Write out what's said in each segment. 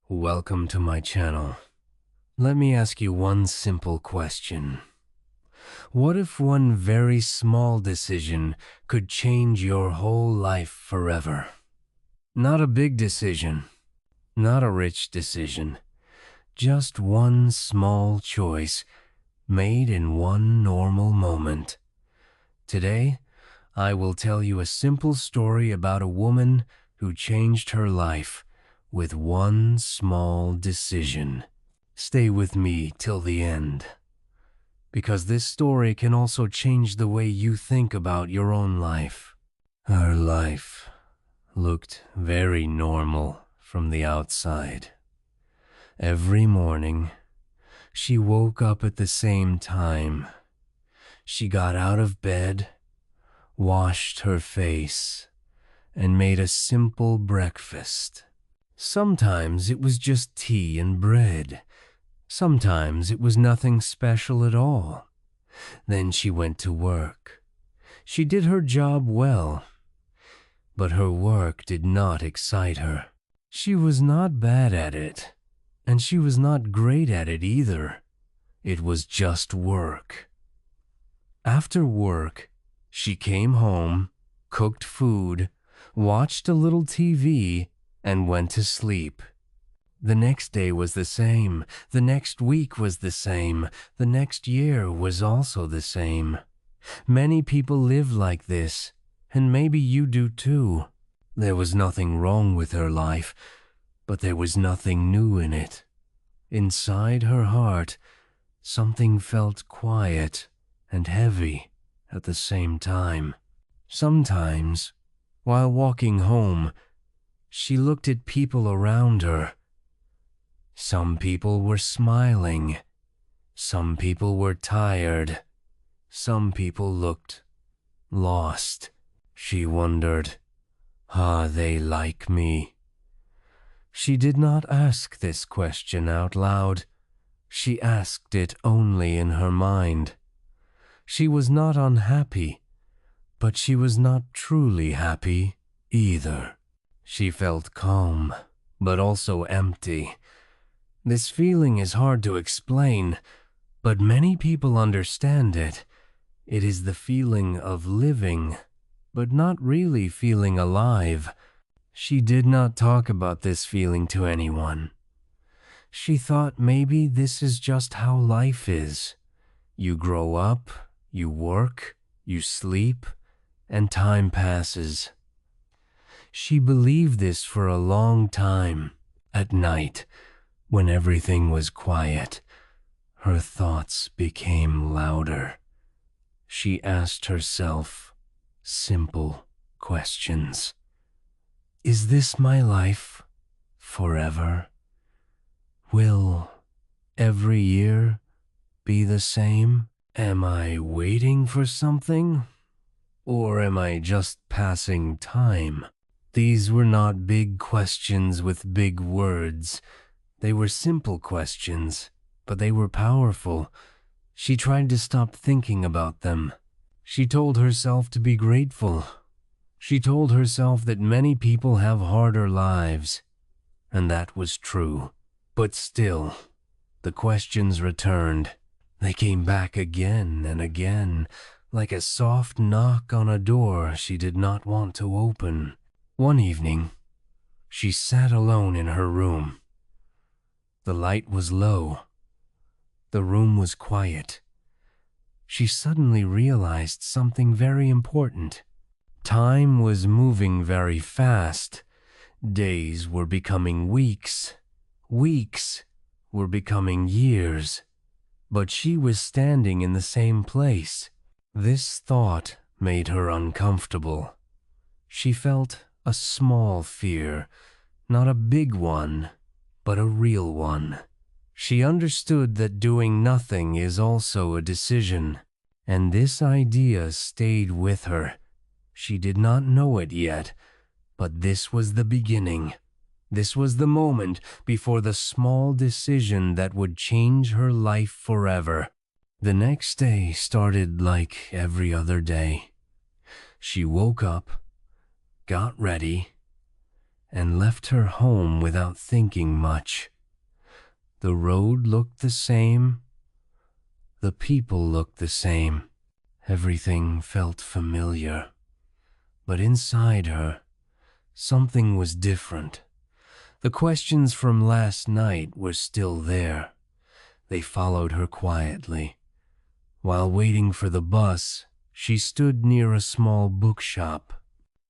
Welcome to my channel. Let me ask you one simple question. What if one very small decision could change your whole life forever? Not a big decision, not a rich decision, just one small choice made in one normal moment. Today, I will tell you a simple story about a woman who changed her life with one small decision. Stay with me till the end, because this story can also change the way you think about your own life. Her life looked very normal from the outside. Every morning, she woke up at the same time. She got out of bed, washed her face, and made a simple breakfast. Sometimes it was just tea and bread. Sometimes it was nothing special at all. Then she went to work. She did her job well, but her work did not excite her. She was not bad at it, and she was not great at it either. It was just work. After work, she came home, cooked food, watched a little TV, and went to sleep. The next day was the same. The next week was the same. The next year was also the same. Many people live like this, and maybe you do too. There was nothing wrong with her life, but there was nothing new in it. Inside her heart, something felt quiet and heavy at the same time. Sometimes, while walking home, she looked at people around her. Some people were smiling. Some people were tired. Some people looked lost. She wondered, are they like me? She did not ask this question out loud. She asked it only in her mind. She was not unhappy, but she was not truly happy either. She felt calm, but also empty. This feeling is hard to explain, but many people understand it. It is the feeling of living, but not really feeling alive. She did not talk about this feeling to anyone. She thought maybe this is just how life is. You grow up, you work, you sleep, and time passes. She believed this for a long time. At night, when everything was quiet, her thoughts became louder. She asked herself simple questions. Is this my life forever? Will every year be the same? Am I waiting for something? Or am I just passing time? These were not big questions with big words. They were simple questions, but they were powerful. She tried to stop thinking about them. She told herself to be grateful. She told herself that many people have harder lives, and that was true. But still, the questions returned. They came back again and again, like a soft knock on a door she did not want to open. One evening, she sat alone in her room. The light was low. The room was quiet. She suddenly realized something very important. Time was moving very fast. Days were becoming weeks. Weeks were becoming years. But she was standing in the same place. This thought made her uncomfortable. She felt a small fear, not a big one, but a real one. She understood that doing nothing is also a decision, and this idea stayed with her. She did not know it yet, but this was the beginning. This was the moment before the small decision that would change her life forever. The next day started like every other day. She woke up, got ready, and left her home without thinking much. The road looked the same. The people looked the same. Everything felt familiar. But inside her, something was different. The questions from last night were still there. They followed her quietly. While waiting for the bus, she stood near a small bookshop.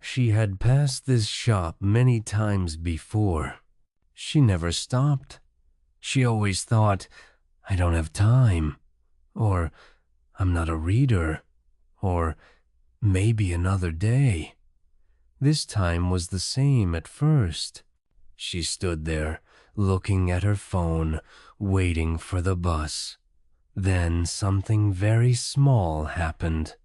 She had passed this shop many times before. She never stopped. She always thought, I don't have time, or I'm not a reader, or maybe another day. This time was the same at first. She stood there, looking at her phone, waiting for the bus. Then something very small happened.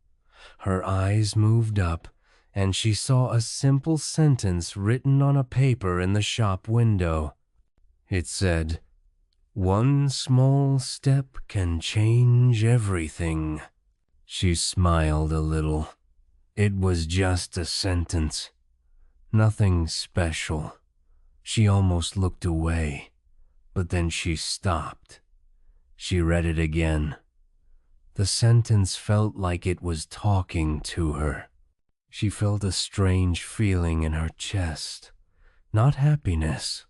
Her eyes moved up, and she saw a simple sentence written on a paper in the shop window. It said, "One small step can change everything." She smiled a little. It was just a sentence. Nothing special. She almost looked away, but then she stopped. She read it again. The sentence felt like it was talking to her. She felt a strange feeling in her chest. Not happiness,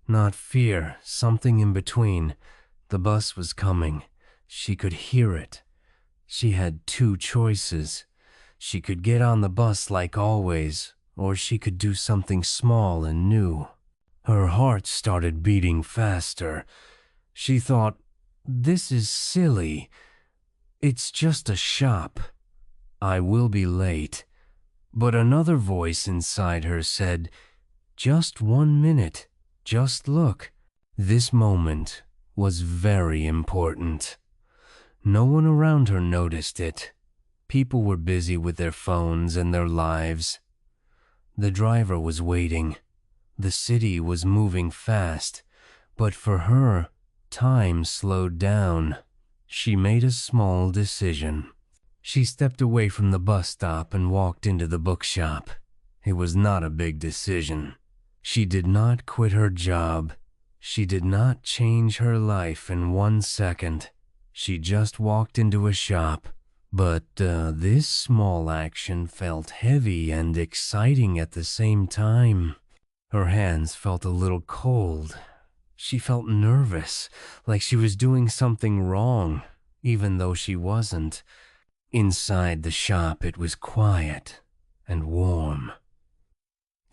not fear, something in between. The bus was coming. She could hear it. She had two choices. She could get on the bus like always, or she could do something small and new. Her heart started beating faster. She thought, this is silly. It's just a shop. I will be late. But another voice inside her said, just 1 minute, just look. This moment was very important. No one around her noticed it. People were busy with their phones and their lives. The driver was waiting. The city was moving fast, but for her, time slowed down. She made a small decision. She stepped away from the bus stop and walked into the bookshop. It was not a big decision. She did not quit her job. She did not change her life in 1 second. She just walked into a shop. But this small action felt heavy and exciting at the same time. Her hands felt a little cold. She felt nervous, like she was doing something wrong, even though she wasn't. Inside the shop, it was quiet and warm.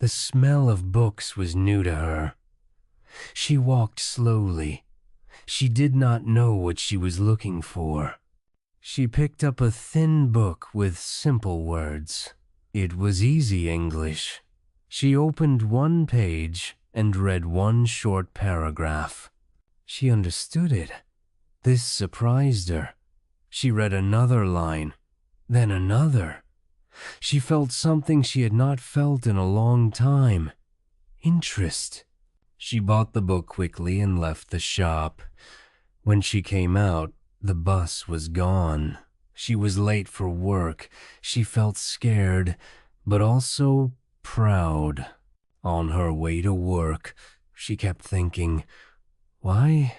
The smell of books was new to her. She walked slowly. She did not know what she was looking for. She picked up a thin book with simple words. It was easy English. She opened one page and read one short paragraph. She understood it. This surprised her. She read another line, then another. She felt something she had not felt in a long time. Interest. She bought the book quickly and left the shop. When she came out, the bus was gone. She was late for work. She felt scared, but also proud. On her way to work, she kept thinking, why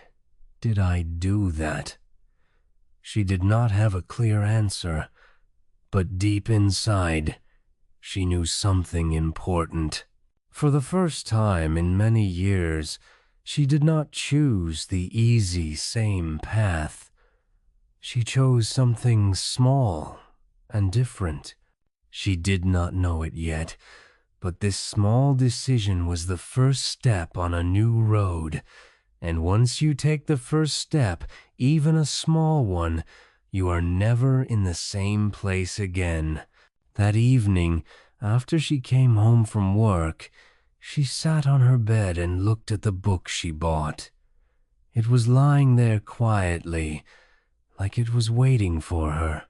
did I do that? She did not have a clear answer, but deep inside, she knew something important. For the first time in many years, she did not choose the easy, same path. She chose something small and different. She did not know it yet, but this small decision was the first step on a new road. And once you take the first step, even a small one, you are never in the same place again. That evening, after she came home from work, she sat on her bed and looked at the book she bought. It was lying there quietly, like it was waiting for her.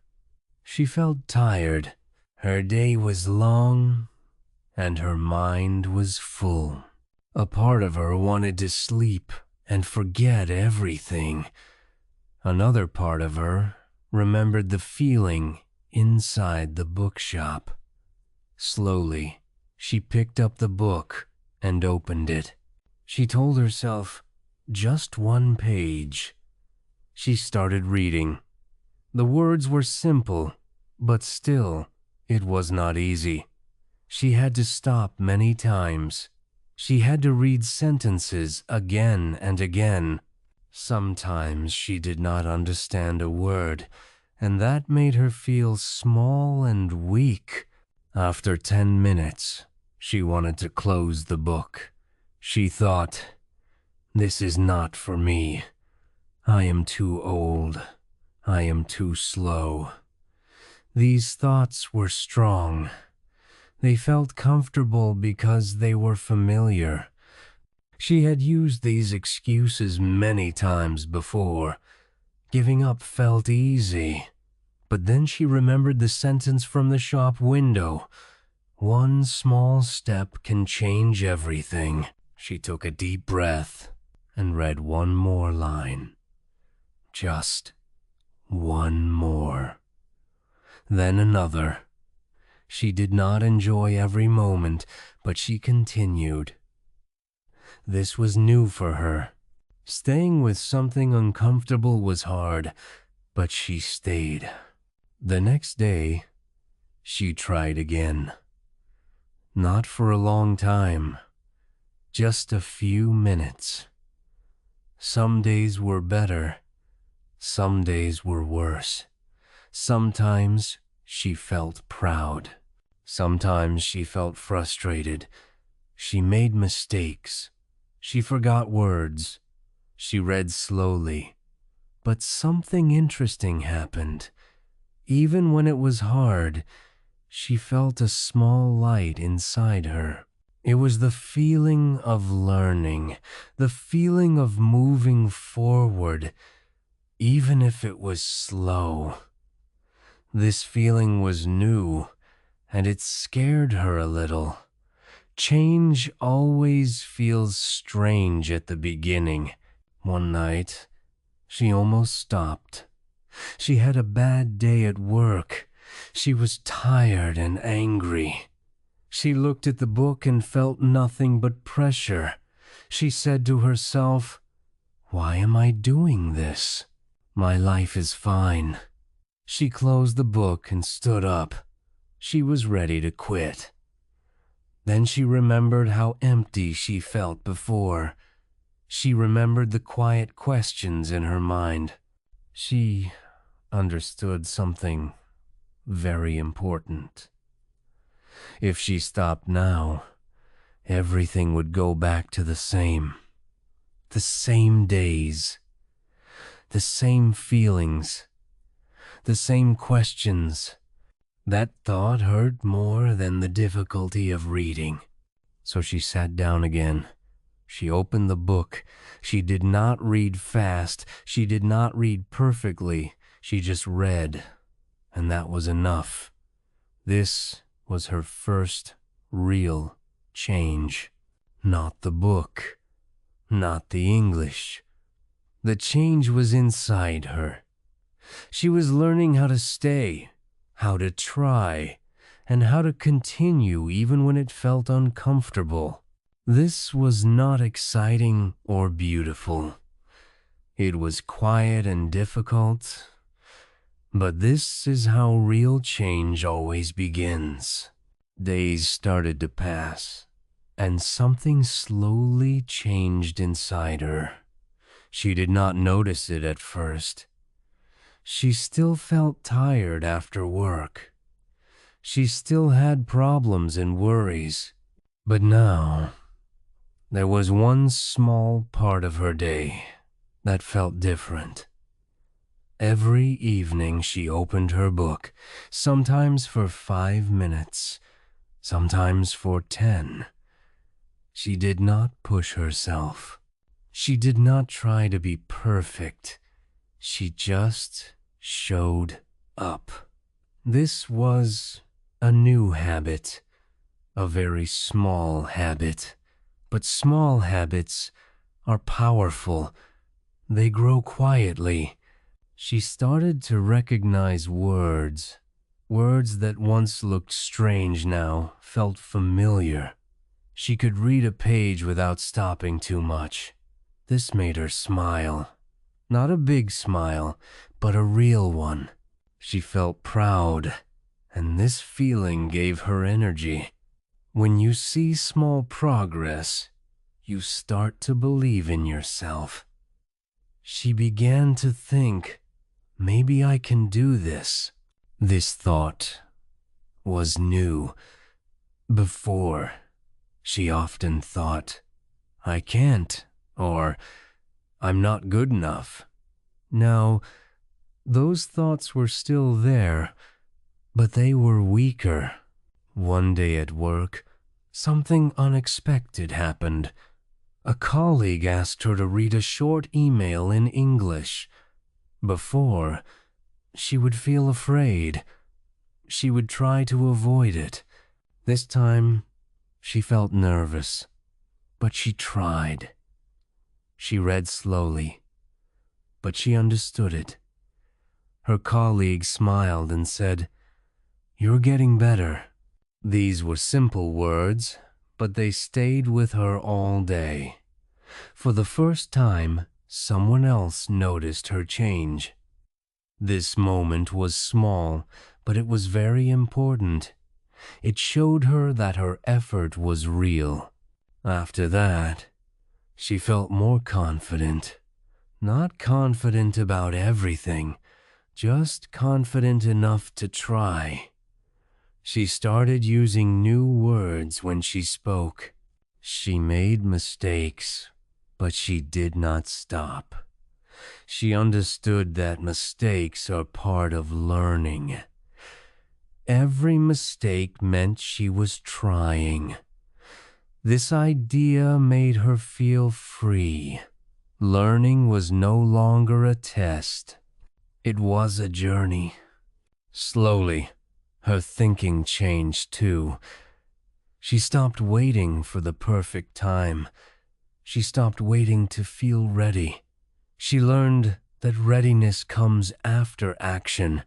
She felt tired. Her day was long, and her mind was full. A part of her wanted to sleep and forget everything. Another part of her remembered the feeling inside the bookshop. Slowly, she picked up the book and opened it. She told herself, just one page. She started reading. The words were simple, but still, it was not easy. She had to stop many times. She had to read sentences again and again. Sometimes she did not understand a word, and that made her feel small and weak. After 10 minutes, she wanted to close the book. She thought, "This is not for me. I am too old. I am too slow." These thoughts were strong. They felt comfortable because they were familiar. She had used these excuses many times before. Giving up felt easy. But then she remembered the sentence from the shop window. One small step can change everything. She took a deep breath and read one more line. Just one more. Then another. She did not enjoy every moment, but she continued. This was new for her. Staying with something uncomfortable was hard, but she stayed. The next day, she tried again. Not for a long time, just a few minutes. Some days were better, some days were worse. Sometimes she felt proud. Sometimes she felt frustrated. She made mistakes. She forgot words. She read slowly. But something interesting happened. Even when it was hard, she felt a small light inside her. It was the feeling of learning, the feeling of moving forward, even if it was slow. This feeling was new, and it scared her a little. Change always feels strange at the beginning. One night, she almost stopped. She had a bad day at work. She was tired and angry. She looked at the book and felt nothing but pressure. She said to herself, "Why am I doing this? My life is fine." She closed the book and stood up. She was ready to quit. Then she remembered how empty she felt before. She remembered the quiet questions in her mind. She understood something very important. If she stopped now, everything would go back to the same. The same days, the same feelings, the same questions. That thought hurt more than the difficulty of reading. So she sat down again. She opened the book. She did not read fast. She did not read perfectly. She just read, and that was enough. This was her first real change. Not the book, not the English. The change was inside her. She was learning how to stay, how to try, and how to continue even when it felt uncomfortable. This was not exciting or beautiful. It was quiet and difficult. But this is how real change always begins. Days started to pass, and something slowly changed inside her. She did not notice it at first. She still felt tired after work. She still had problems and worries. But now, there was one small part of her day that felt different. Every evening she opened her book, sometimes for 5 minutes, sometimes for 10. She did not push herself. She did not try to be perfect. She just showed up. This was a new habit, a very small habit. But small habits are powerful. They grow quietly. She started to recognize words. Words that once looked strange now felt familiar. She could read a page without stopping too much. This made her smile. Not a big smile, but a real one. She felt proud, and this feeling gave her energy. When you see small progress, you start to believe in yourself. She began to think, maybe I can do this. This thought was new. Before, she often thought, I can't, or I'm not good enough. Now, those thoughts were still there, but they were weaker. One day at work, something unexpected happened. A colleague asked her to read a short email in English. Before, she would feel afraid. She would try to avoid it. This time, she felt nervous, but she tried. She read slowly, but she understood it. Her colleague smiled and said, "You're getting better." These were simple words, but they stayed with her all day. For the first time, someone else noticed her change. This moment was small, but it was very important. It showed her that her effort was real. After that, she felt more confident. Not confident about everything, just confident enough to try. She started using new words when she spoke. She made mistakes, but she did not stop. She understood that mistakes are part of learning. Every mistake meant she was trying. This idea made her feel free. Learning was no longer a test. It was a journey. Slowly, her thinking changed too. She stopped waiting for the perfect time. She stopped waiting to feel ready. She learned that readiness comes after action,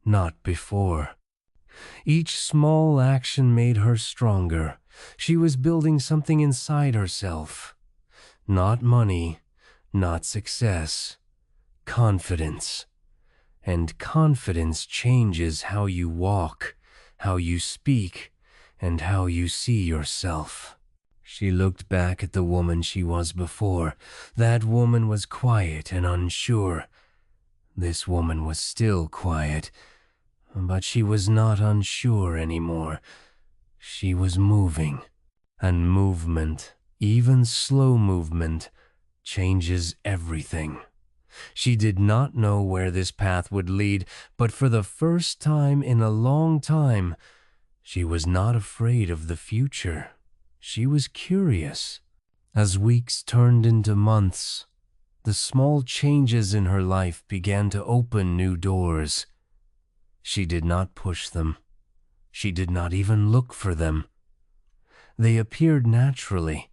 not before. Each small action made her stronger. She was building something inside herself. Not money, not success, confidence. And confidence changes how you walk, how you speak, and how you see yourself. She looked back at the woman she was before. That woman was quiet and unsure. This woman was still quiet, but she was not unsure anymore. She was moving, and movement, even slow movement, changes everything. She did not know where this path would lead, but for the first time in a long time, she was not afraid of the future. She was curious. As weeks turned into months, the small changes in her life began to open new doors. She did not push them. She did not even look for them. They appeared naturally,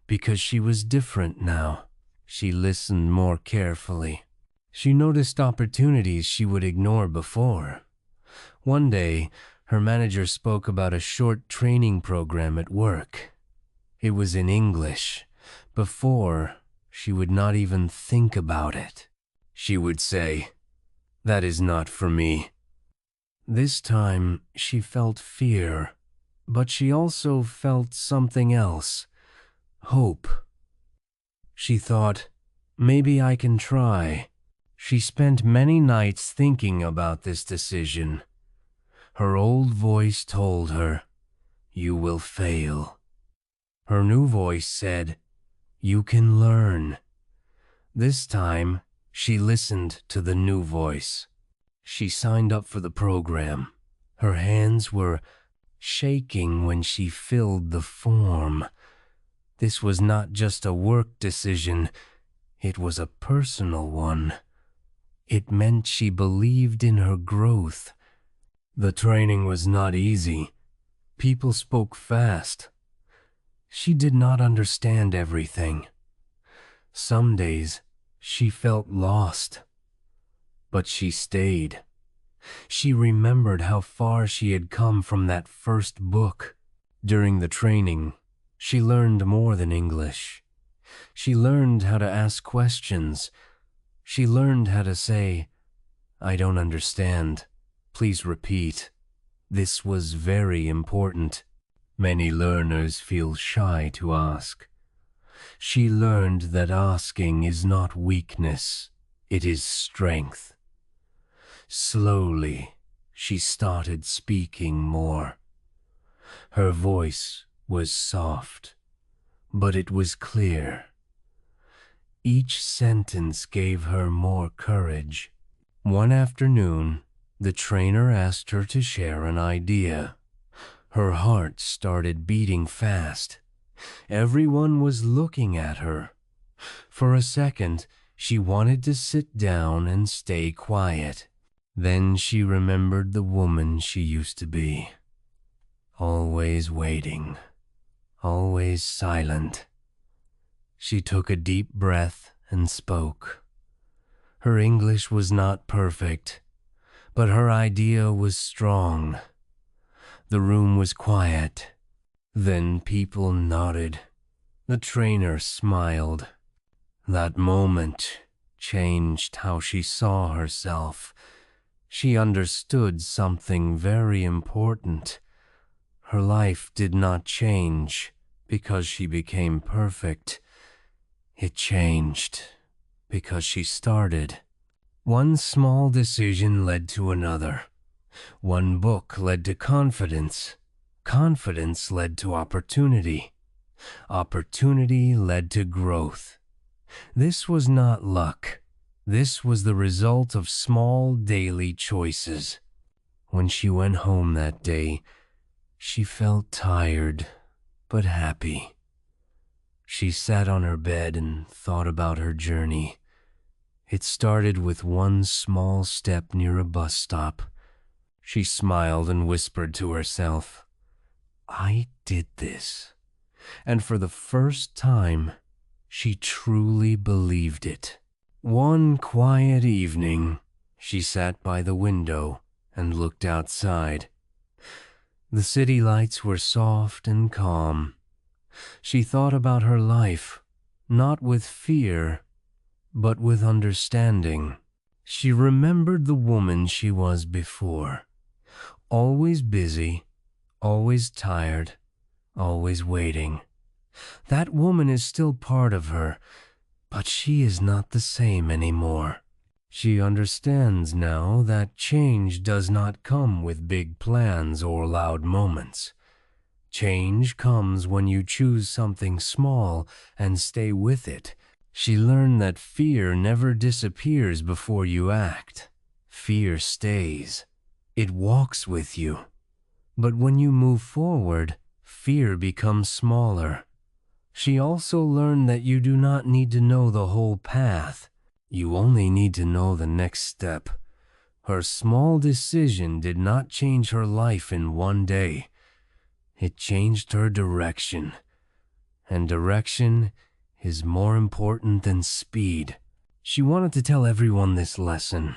because she was different now. She listened more carefully. She noticed opportunities she would ignore before. One day, her manager spoke about a short training program at work. It was in English. Before, she would not even think about it. She would say, "That is not for me." This time, she felt fear, but she also felt something else, hope. She thought, maybe I can try. She spent many nights thinking about this decision. Her old voice told her, "You will fail." Her new voice said, "You can learn." This time, she listened to the new voice. She signed up for the program. Her hands were shaking when she filled the form. This was not just a work decision, it was a personal one. It meant she believed in her growth. The training was not easy. People spoke fast. She did not understand everything. Some days, she felt lost. But she stayed. She remembered how far she had come from that first book. During the training, She learned more than English. She learned how to ask questions. She learned how to say, "I don't understand. Please repeat." This was very important. Many learners feel shy to ask. She learned that asking is not weakness, it is strength. Slowly, she started speaking more. Her voice was soft, but it was clear. Each sentence gave her more courage. One afternoon, the trainer asked her to share an idea. Her heart started beating fast. Everyone was looking at her. For a second, she wanted to sit down and stay quiet. Then she remembered the woman she used to be. Always waiting, always silent. She took a deep breath and spoke. Her English was not perfect, but her idea was strong. The room was quiet. Then people nodded. The trainer smiled. That moment changed how she saw herself. She understood something very important. Her life did not change because she became perfect. It changed because she started. One small decision led to another. One book led to confidence. Confidence led to opportunity. Opportunity led to growth. This was not luck. This was the result of small daily choices. When she went home that day, she felt tired but happy. She sat on her bed and thought about her journey. It started with one small step near a bus stop. She smiled and whispered to herself, "I did this." And for the first time, she truly believed it. One quiet evening, she sat by the window and looked outside. The city lights were soft and calm. She thought about her life, not with fear, but with understanding. She remembered the woman she was before, always busy, always tired, always waiting. That woman is still part of her, but she is not the same anymore. She understands now that change does not come with big plans or loud moments. Change comes when you choose something small and stay with it. She learned that fear never disappears before you act. Fear stays. It walks with you. But when you move forward, fear becomes smaller. She also learned that you do not need to know the whole path. You only need to know the next step. Her small decision did not change her life in one day. It changed her direction. And direction is more important than speed. She wanted to tell everyone this lesson,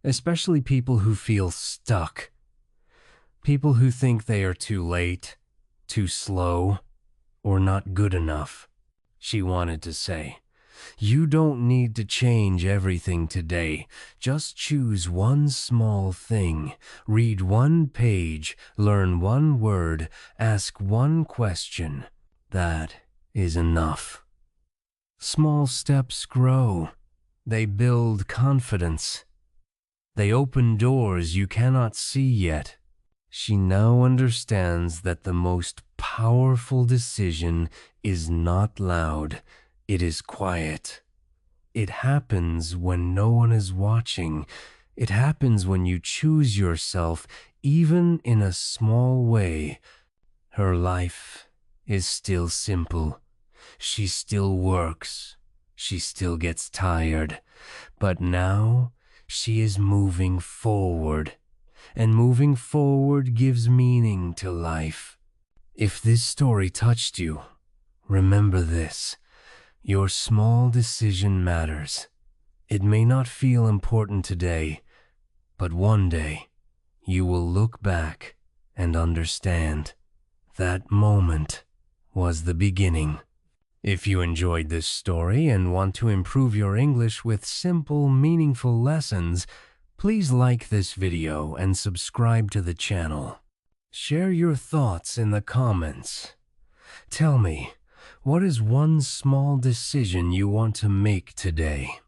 especially people who feel stuck. People who think they are too late, too slow, or not good enough. She wanted to say, you don't need to change everything today. Just choose one small thing. Read one page, learn one word, ask one question. That is enough. Small steps grow. They build confidence. They open doors you cannot see yet. She now understands that the most powerful decision is not loud. It is quiet. It happens when no one is watching. It happens when you choose yourself, even in a small way. Her life is still simple. She still works. She still gets tired. But now she is moving forward. And moving forward gives meaning to life. If this story touched you, remember this. Your small decision matters. It may not feel important today, but one day you will look back and understand that moment was the beginning. If you enjoyed this story and want to improve your English with simple, meaningful lessons, please like this video and subscribe to the channel. Share your thoughts in the comments. Tell me, what is one small decision you want to make today?